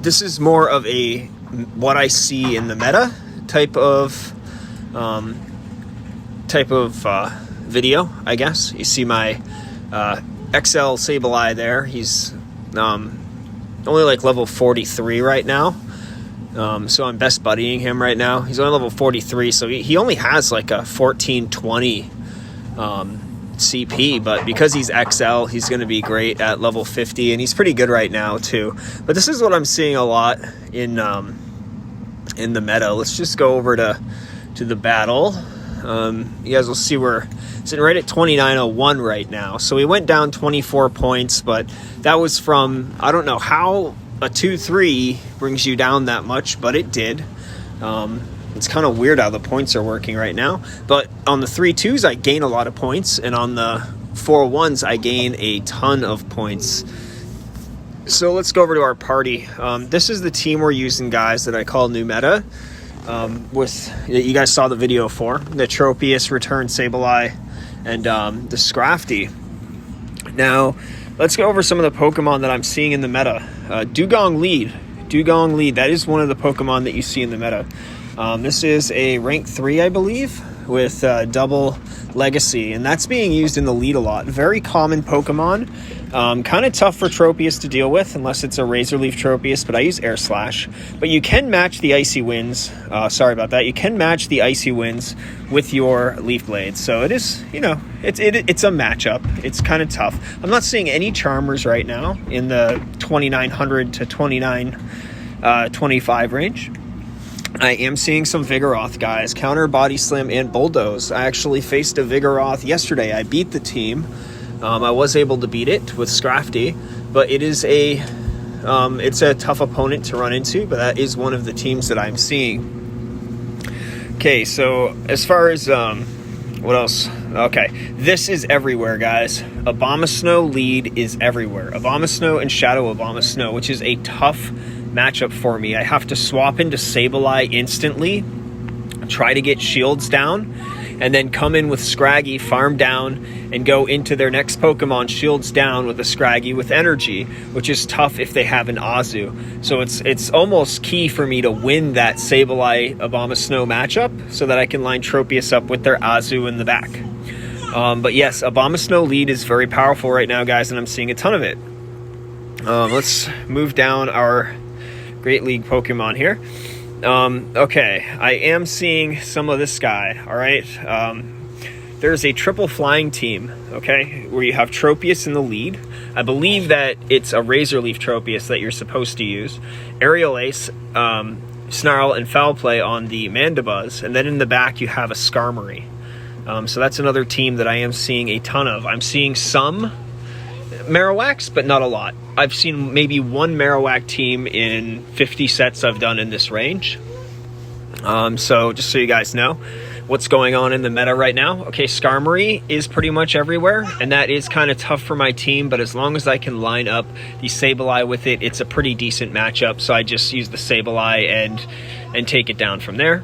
this is more of a what I see in the meta type of video, I guess. You see my XL Sableye there. He's only like level 43 right now. So I'm best buddying him right now. He's only level 43, so he only has like a 1420 CP, but because he's XL, he's going to be great at level 50, and he's pretty good right now too. But this is what I'm seeing a lot in the meta. Let's just go over to the battle. You guys will see we're sitting right at 2901 right now. So we went down 24 points, but that was from, I don't know how a 2-3 brings you down that much, but it did. It's kind of weird how the points are working right now. But on the 3-2s, I gain a lot of points, and on the 4-1s, I gain a ton of points. So let's go over to our party. This is the team we're using, guys, that I call New Meta. You guys saw the video for the Tropius, Return Sableye, and the Scrafty. Now, let's go over some of the Pokemon that I'm seeing in the meta. Dugong Lead. Dugong Lead, that is one of the Pokemon that you see in the meta. This is a rank 3, I believe, with double legacy, and that's being used in the lead a lot. Very common Pokemon. Kind of tough for Tropius to deal with, unless it's a Razor Leaf Tropius, but I use Air Slash. But you can match the Icy Winds. Sorry about that. You can match the Icy Winds with your Leaf Blades. So it is, it's a matchup. It's kind of tough. I'm not seeing any Charmers right now in the 2900 to 2925 range. I am seeing some Vigoroth, guys. Counter, Body Slam, and Bulldoze. I actually faced a Vigoroth yesterday. I beat the team. I was able to beat it with Scrafty, but it's a tough opponent to run into, but that is one of the teams that I'm seeing. Okay, so as far as what else? Okay, this is everywhere, guys. Abomasnow Lead is everywhere. Abomasnow and Shadow Abomasnow, which is a tough matchup for me. I have to swap into Sableye instantly, try to get shields down, and then come in with Scraggy, farm down, and go into their next Pokemon shields down with a Scraggy with energy, which is tough if they have an Azu. So it's almost key for me to win that Sableye Abomasnow matchup so that I can line Tropius up with their Azu in the back. But yes, Abomasnow Lead is very powerful right now, guys, and I'm seeing a ton of it. Let's move down our Great League Pokemon here. Okay, I am seeing some of this guy, all right? There's a triple flying team, okay, where you have Tropius in the lead. I believe that it's a Razor Leaf Tropius that you're supposed to use. Aerial Ace, Snarl, and Foul Play on the Mandibuzz, and then in the back you have a Skarmory. So that's another team that I am seeing a ton of. I'm seeing some Marowaks, but not a lot. I've seen maybe one Marowak team in 50 sets I've done in this range. So just so you guys know what's going on in the meta right now. Okay, Skarmory is pretty much everywhere, and that is kind of tough for my team, but as long as I can line up the Sableye with it, it's a pretty decent matchup, so I just use the Sableye and take it down from there.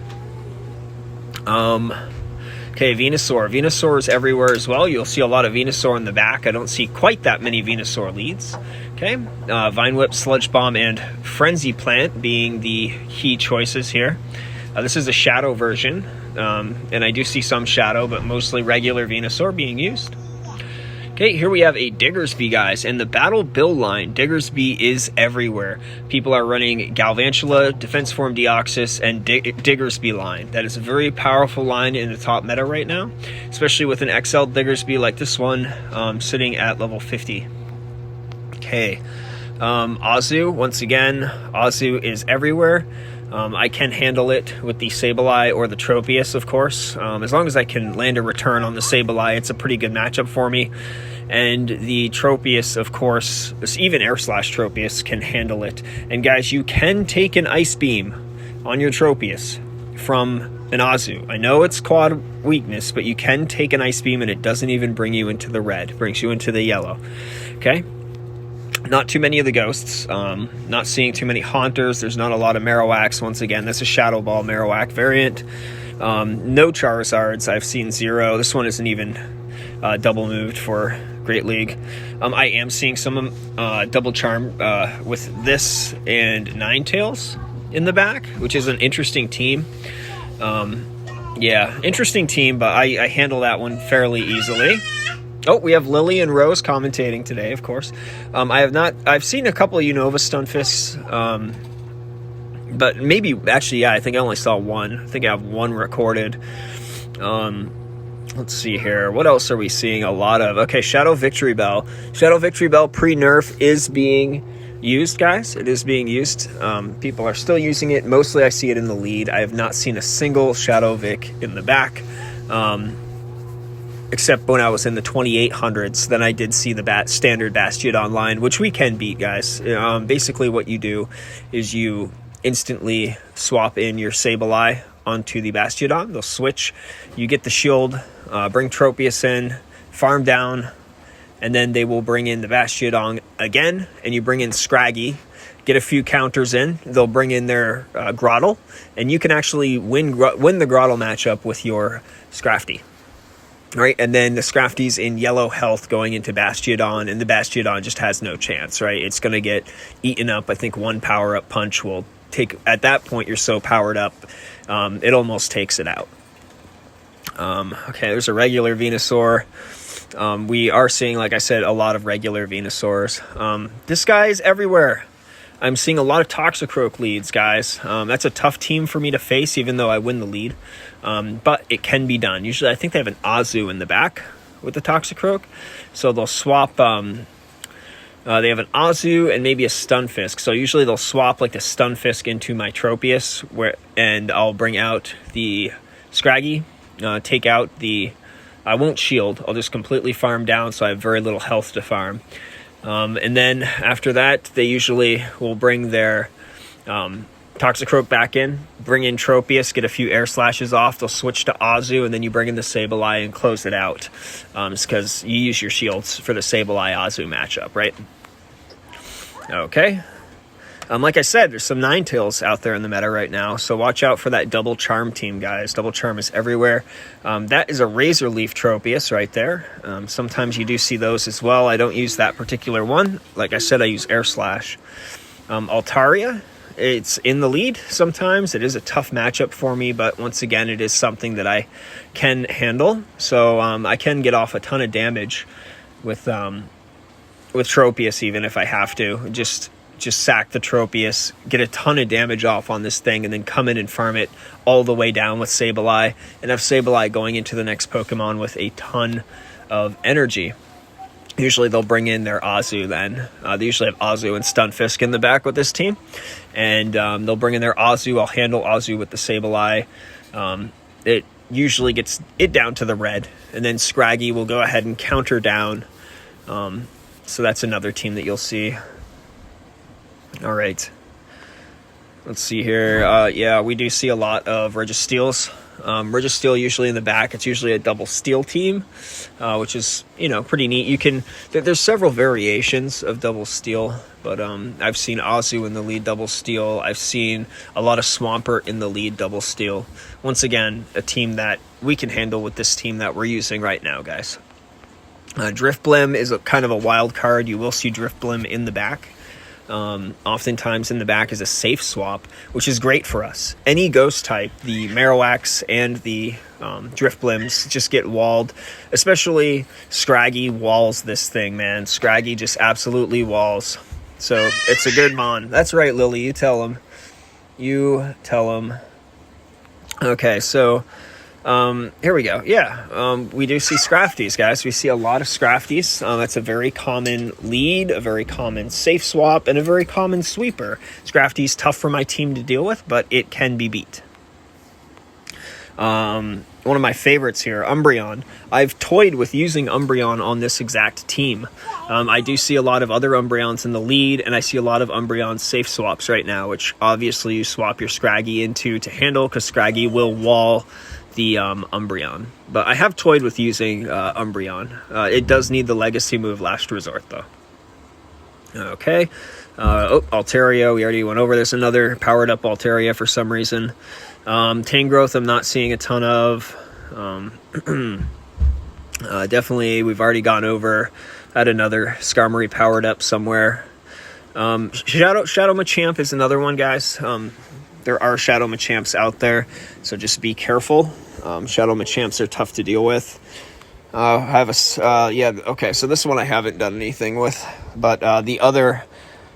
Okay, Venusaur. Venusaur is everywhere as well. You'll see a lot of Venusaur in the back. I don't see quite that many Venusaur leads. Okay, Vine Whip, Sludge Bomb, and Frenzy Plant being the key choices here. This is a Shadow version, and I do see some Shadow, but mostly regular Venusaur being used. Okay, here we have a Diggersby, guys, and the Battle Build line, Diggersby is everywhere. People are running Galvantula, Defense Form Deoxys, and Diggersby line. That is a very powerful line in the top meta right now, especially with an XL Diggersby like this one, sitting at level 50. Okay, Azu, once again, Azu is everywhere. I can handle it with the Sableye or the Tropius, of course. As long as I can land a return on the Sableye, it's a pretty good matchup for me. And the Tropius, of course, even Air Slash Tropius can handle it. And guys, you can take an Ice Beam on your Tropius from an Azu. I know it's quad weakness, but you can take an Ice Beam and it doesn't even bring you into the red. It brings you into the yellow. Okay? Not too many of the ghosts. Not seeing too many Haunters. There's not a lot of Marowaks. Once again, that's a Shadow Ball Marowak variant. No Charizards. I've seen 0. This one isn't even double moved for Great league. I am seeing some double charm with this and Ninetales in the back, which is an interesting team. Yeah, interesting team, but I handle that one fairly easily. Oh, we have Lily and Rose commentating today, of course. I've seen a couple of Unova Stunfists, but maybe, actually, yeah, I think I only saw one. I think I have one recorded. Let's see here. What else are we seeing a lot of? Okay, Shadow Victory Bell. Shadow Victory Bell pre-nerf is being used, guys. It is being used. People are still using it. Mostly I see it in the lead. I have not seen a single Shadow Vic in the back, except when I was in the 2800s. Then I did see the standard Bastiodon line, which we can beat, guys. Basically what you do is you instantly swap in your Sableye onto the Bastiodon. They'll switch. You get the shield, bring Tropius in, farm down, and then they will bring in the Bastiodon again, and you bring in Scraggy, get a few counters in. They'll bring in their Grottle, and you can actually win the Grottle matchup with your Scrafty. Right, and then the Scrafty's in yellow health going into Bastiodon, and the Bastiodon just has no chance, right? It's going to get eaten up. I think one power-up punch will take... At that point, you're so powered up, it almost takes it out. Okay, there's a regular Venusaur. We are seeing, like I said, a lot of regular Venusaurs. This guy's everywhere. I'm seeing a lot of Toxicroak leads, guys. That's a tough team for me to face, even though I win the lead. But it can be done. Usually, I think they have an Azu in the back with the Toxicroak. So they'll swap... they have an Azu and maybe a Stunfisk. So usually they'll swap like the Stunfisk into my Tropius, and I'll bring out the Scraggy, take out the... I won't shield. I'll just completely farm down, so I have very little health to farm. And then after that, they usually will bring their Toxicroak back in, bring in Tropius, get a few air slashes off. They'll switch to Azu, and then you bring in the Sableye and close it out. It's because you use your shields for the Sableye-Azu matchup, right? Okay. Like I said, there's some Ninetales out there in the meta right now, so watch out for that Double Charm team, guys. Double Charm is everywhere. That is a Razor Leaf Tropius right there. Sometimes you do see those as well. I don't use that particular one. Like I said, I use Air Slash. Altaria, it's in the lead sometimes. It is a tough matchup for me, but once again, it is something that I can handle. So I can get off a ton of damage with Tropius, even if I have to. Just sack the Tropius, get a ton of damage off on this thing, and then come in and farm it all the way down with Sableye, and have Sableye going into the next Pokemon with a ton of energy. Usually they'll bring in their Azu then. They usually have Azu and Stunfisk in the back with this team, and they'll bring in their Azu. I'll handle Azu with the Sableye. It usually gets it down to the red, and then Scraggy will go ahead and counter down. So that's another team that you'll see. All right. Let's see here. Yeah, we do see a lot of Registeels. Registeel usually in the back. It's usually a double steel team, which is, pretty neat. There's several variations of double steel, but I've seen Azu in the lead double steel. I've seen a lot of Swampert in the lead double steel. Once again, a team that we can handle with this team that we're using right now, guys. Driftblim is kind of a wild card. You will see Driftblim in the back. Oftentimes in the back is a safe swap, which is great for us. Any ghost type, the Marowaks and the Driftblims just get walled. Especially Scraggy walls this thing, man. Scraggy just absolutely walls. So it's a good mon. That's right, Lily. You tell him. You tell him. Okay, so here we go. Yeah, we do see Scrafties, guys. We see a lot of Scrafties. That's a very common lead, a very common safe swap, and a very common sweeper. Scrafties tough for my team to deal with, but it can be beat. One of my favorites here, Umbreon. I've toyed with using Umbreon on this exact team. I do see a lot of other Umbreons in the lead, and I see a lot of Umbreon safe swaps right now, which obviously you swap your Scraggy into to handle, because Scraggy will wall the Umbreon. But I have toyed with using Umbreon. It does need the legacy move Last Resort, though. Okay. Altaria, we already went over this. Another powered up Altaria for some reason. Tangrowth I'm not seeing a ton of. Definitely, we've already gone over Had another Skarmory powered up somewhere. Shadow Machamp is another one, guys. There are Shadow Machamps out there, so just be careful. Shadow Machamps are tough to deal with. Okay, so this one I haven't done anything with, but the other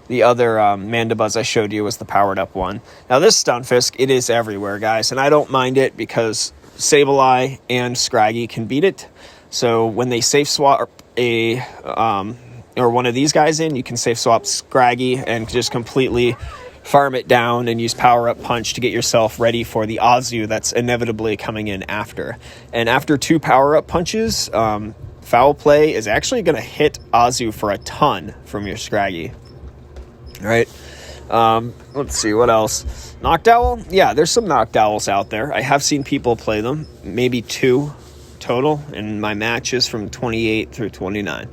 Mandibuzz I showed you was the powered up one. Now this Stunfisk, it is everywhere, guys, and I don't mind it because Sableye and Scraggy can beat it. So when they safe swap or one of these guys in, you can safe swap Scraggy and just completely farm it down and use Power Up Punch to get yourself ready for the Azu that's inevitably coming in after. And after 2 Power Up Punches, Foul Play is actually going to hit Azu for a ton from your Scraggy. All right. Let's see, what else? Noctowl? Yeah, there's some Noctowls out there. I have seen people play them, maybe 2 total, in my matches from 28 through 29.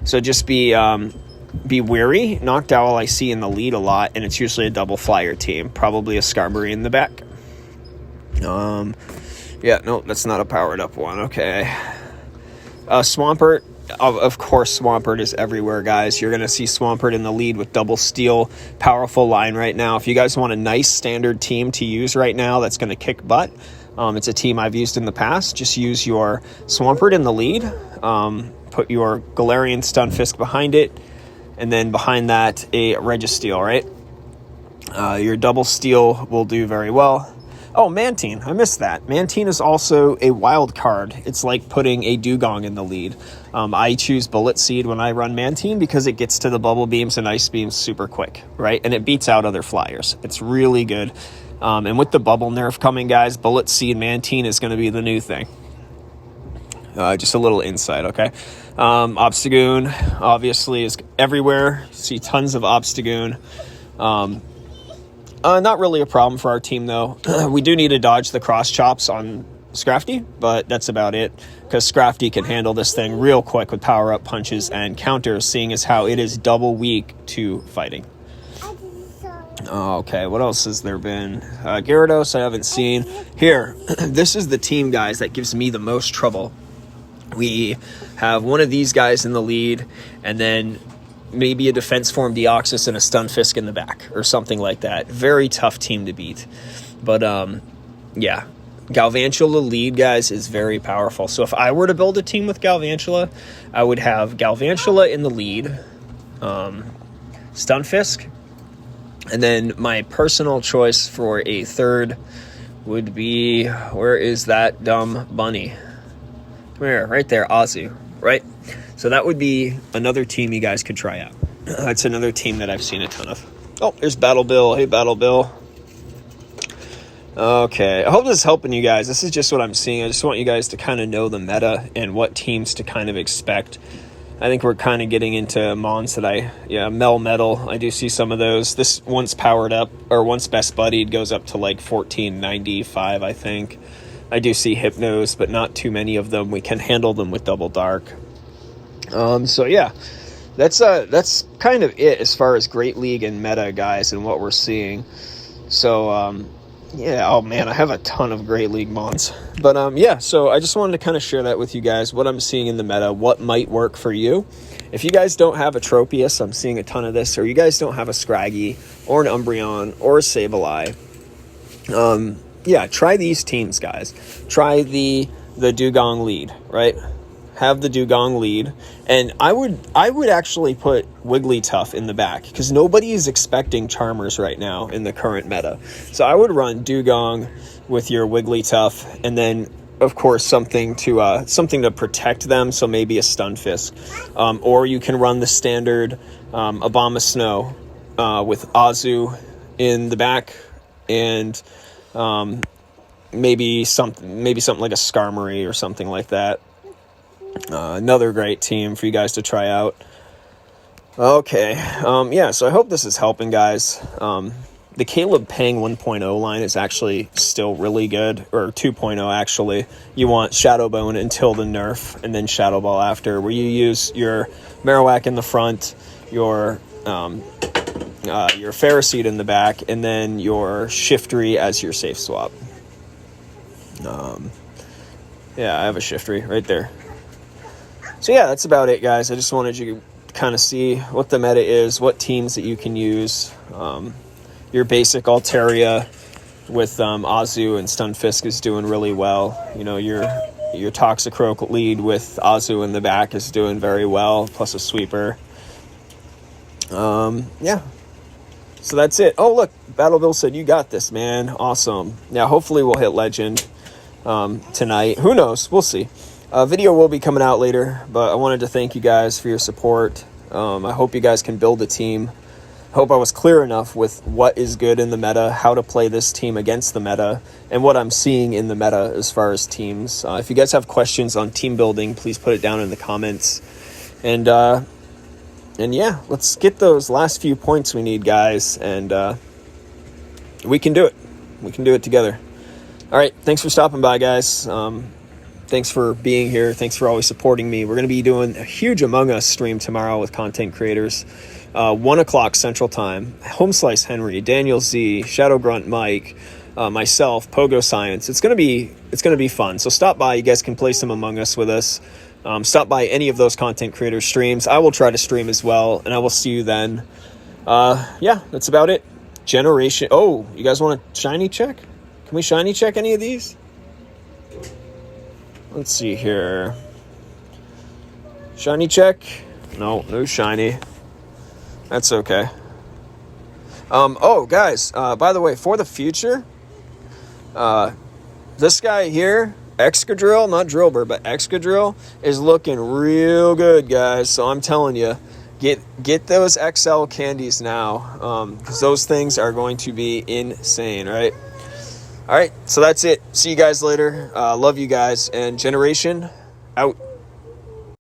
So just be wary. Noctowl I see in the lead a lot, and it's usually a double flyer team. Probably a Skarmory in the back. Yeah, no, that's not a powered up one. Okay. Swampert. Of course, Swampert is everywhere, guys. You're going to see Swampert in the lead with double steel, powerful line right now. If you guys want a nice standard team to use right now that's going to kick butt, it's a team I've used in the past. Just use your Swampert in the lead. Put your Galarian Stunfisk behind it, and then behind that, a Registeel, right? Your double steel will do very well. Oh, Mantine. I missed that. Mantine is also a wild card. It's like putting a Dugong in the lead. I choose Bullet Seed when I run Mantine because it gets to the Bubble Beams and Ice Beams super quick, right? And it beats out other flyers. It's really good. And with the Bubble nerf coming, guys, Bullet Seed Mantine is going to be the new thing. Just a little insight, okay? Obstagoon, obviously, is everywhere. You see tons of Obstagoon. Not really a problem for our team, though. We do need to dodge the cross chops on Scrafty, but that's about it, because Scrafty can handle this thing real quick with power-up punches and counters, seeing as how it is double weak to fighting. Okay, what else has there been? Gyarados, I haven't seen. Here, this is the team, guys, that gives me the most trouble. We have one of these guys in the lead, and then maybe a defense form Deoxys and a Stunfisk in the back, or something like that. Very tough team to beat. But, yeah. Galvantula lead, guys, is very powerful. So if I were to build a team with Galvantula, I would have Galvantula in the lead, Stunfisk, and then my personal choice for a third would be, where is that dumb bunny? Come here, right there, Azu, right? So that would be another team you guys could try out. That's another team that I've seen a ton of. Oh, there's Battle Bill. Hey, Battle Bill. Okay, I hope this is helping you guys. This is just what I'm seeing. I just want you guys to kind of know the meta and what teams to kind of expect. I think we're kind of getting into Mons that Mel Metal. I do see some of those. This once powered up, or once best buddied, goes up to like 1495, I think. I do see Hypnos, but not too many of them. We can handle them with Double Dark. So yeah, that's kind of it as far as Great League and meta, guys, and what we're seeing. So, yeah, oh man, I have a ton of Great League Mons. But yeah, so I just wanted to kind of share that with you guys, what I'm seeing in the meta, what might work for you. If you guys don't have a Tropius, I'm seeing a ton of this, or you guys don't have a Scraggy, or an Umbreon, or a Sableye, yeah, try these teams, guys. Try the Dugong Lead, right? Have the Dugong Lead, and I would actually put Wigglytuff in the back, because nobody is expecting Charmers right now in the current meta. So I would run Dugong with your Wigglytuff, and then of course something to protect them. So maybe a Stunfisk, or you can run the standard Abomasnow with Azu in the back, and maybe something like a Skarmory or something like that. Another great team for you guys to try out. Okay, yeah, so I hope this is helping, guys. The Caleb Pang 1.0 line is actually still really good, or 2.0 actually. You want Shadow Bone until the nerf, and then Shadow Ball after, where you use your Marowak in the front, your Ferroseed in the back, and then your Shiftry as your safe swap. Yeah, I have a Shiftry right there. So yeah, that's about it, guys. I just wanted you to kind of see what the meta is, what teams that you can use. Your basic Altaria with Azu and Stunfisk is doing really well. You know, your Toxicroak lead with Azu in the back is doing very well, plus a sweeper. Yeah. So that's it. Oh, look, Battle Bill said, you got this, man. Awesome. Yeah, hopefully we'll hit Legend tonight. Who knows? We'll see. Video will be coming out later, but I wanted to thank you guys for your support. I hope you guys can build a team. I hope I was clear enough with what is good in the meta, how to play this team against the meta, and what I'm seeing in the meta as far as teams. If you guys have questions on team building, please put it down in the comments. And yeah, let's get those last few points we need, guys, and we can do it. We can do it together. All right, thanks for stopping by, guys. Thanks for being here. Thanks for always supporting me. We're going to be doing a huge Among Us stream tomorrow with content creators. 1 o'clock Central Time. Home Slice Henry, Daniel Z, Shadow Grunt Mike, myself, Pogo Science. It's gonna be fun. So stop by. You guys can play some Among Us with us. Stop by any of those content creators' streams. I will try to stream as well, and I will see you then. Yeah, that's about it. Generation. Oh, you guys want a shiny check? Can we shiny check any of these? Let's see here. Shiny check? No shiny. That's okay. Oh, guys, by the way, for the future, this guy here, Excadrill, not Drillbur, but Excadrill, is looking real good, guys. So I'm telling you, get those XL candies now, because those things are going to be insane, right? All right, so that's it. See you guys later. Love you guys, and Generation out.